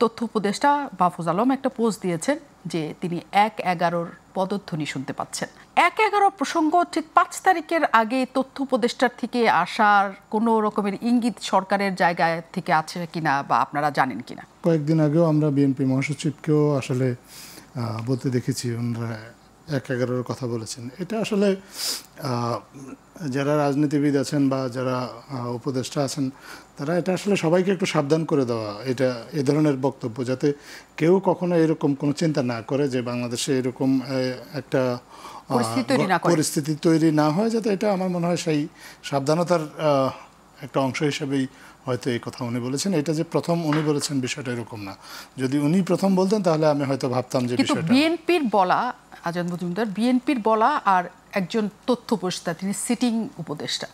তথ্য উপদেষ্টা মাহফুজ আলম একটা পোস্ট দিয়েছেন যে তিনি ১/১১ পদধ্বনি শুনতে পাচ্ছেন। ১/১১ প্রসঙ্গ ঠিক ৫ তারিখের আগে তথ্য উপদেষ্টার থেকে আসার কোনো রকমের ইঙ্গিত সরকারের জায়গা থেকে আছে কিনা বা আপনারা জানেন কিনা? কয়েকদিন আগেও আমরা বিএনপি মহাসচিবকেও আসলে বলতে দেখেছি, ওনারা ১/১১ কথা বলেছেন। এটা আসলে যারা রাজনীতিবিদ আছেন বা যারা উপদেষ্টা আছেন তারা এটা আসলে সবাইকে একটু সাবধান করে দেওয়া, এটা এ ধরনের বক্তব্য, যাতে কেউ কখনো এরকম কোনো চিন্তা না করে যে বাংলাদেশে এরকম একটা পরিস্থিতি তৈরি না হয়, যাতে এটা আমার মনে হয় সেই সাবধানতার একটা অংশ হিসেবেই হয়তো এই কথা উনি বলেছেন। এটা যে প্রথম উনি বলেছেন বিষয়টা এরকম না। যদি উনি প্রথম বলতেন তাহলে আমি হয়তো ভাবতাম যে বিষয়টা। বিএনপির বলা, আজাদ মজুমদার বিএনপির বলা আর একজন তথ্য উপদেষ্টা, তিনি সিটিং উপদেষ্টা,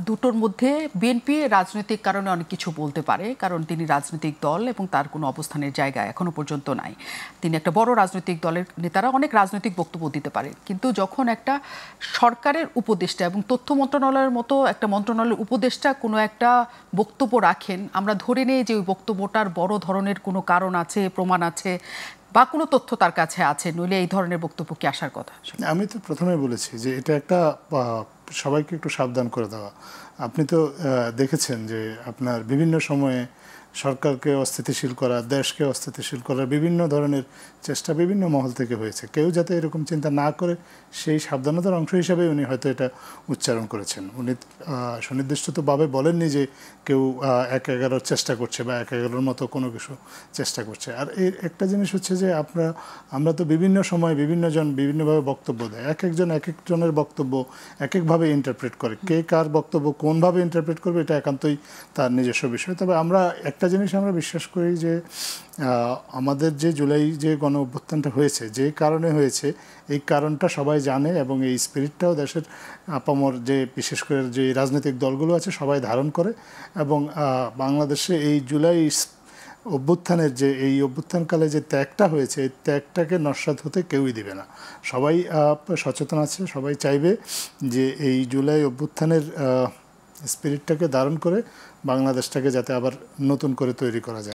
দুটোর মধ্যে বিএনপি রাজনৈতিক কারণে অনেক কিছু বলতে পারে, কারণ তিনি রাজনৈতিক দল এবং তার কোনো অবস্থানের জায়গা এখনো পর্যন্ত নাই। তিনি একটা বড় রাজনৈতিক দলের নেতারা অনেক রাজনৈতিক বক্তব্য দিতে পারে, কিন্তু যখন একটা সরকারের উপদেষ্টা এবং তথ্য মন্ত্রণালয়ের মতো একটা মন্ত্রণালয়ের উপদেষ্টা কোনো একটা বক্তব্য রাখেন, আমরা ধরে নেই যে ওই বক্তব্যটার বড় ধরনের কোনো কারণ আছে, প্রমাণ আছে বা কোনো তথ্য তার কাছে আছে, নইলে এই ধরনের বক্তব্য কি আসার কথা? আমি তো প্রথমে বলেছি যে এটা একটা সবাইকে একটু সাবধান করে দেওয়া। আপনি তো দেখেছেন যে আপনার বিভিন্ন সময়ে সরকারকে অস্থিতিশীল করা, দেশকে অস্থিতিশীল করার বিভিন্ন ধরনের চেষ্টা বিভিন্ন মহল থেকে হয়েছে। কেউ যাতে এরকম চিন্তা না করে সেই সাবধানতার অংশ হিসাবে উনি হয়তো এটা উচ্চারণ করেছেন। উনি সুনির্দিষ্টভাবে বলেননি যে কেউ ১/১১ চেষ্টা করছে বা ১/১১ মতো কোনো কিছু চেষ্টা করছে। আর এই একটা জিনিস হচ্ছে যে আমরা তো বিভিন্ন সময় বিভিন্নজন বিভিন্নভাবে বক্তব্য দেয়, একজন একজনের বক্তব্য এক একভাবে ইন্টারপ্রেট করে। কে কার বক্তব্য কোনভাবে ইন্টারপ্রেট করবে এটা একান্তই তার নিজস্ব বিষয়। তবে আমরা একটা জিনিস আমরা বিশ্বাস করি যে আমাদের যে জুলাই যে গণ অভ্যুত্থানটা হয়েছে, যে কারণে হয়েছে এই কারণটা সবাই জানে, এবং এই স্পিরিটটাও দেশের আপামর যে বিশেষ করে যে রাজনৈতিক দলগুলো আছে সবাই ধারণ করে। এবং বাংলাদেশে এই জুলাই অভ্যুত্থানের যে এই অভ্যুত্থানকালে যে ত্যাগটা হয়েছে, এই ত্যাগটাকে নস্যাৎ হতে কেউই দিবে না। সবাই সচেতন আছে, সবাই চাইবে যে এই জুলাই অভ্যুত্থানের স্পিরিটটাকে ধারণ করে বাংলাদেশটাকে যাতে আবার নতুন করে তৈরি করা যায়।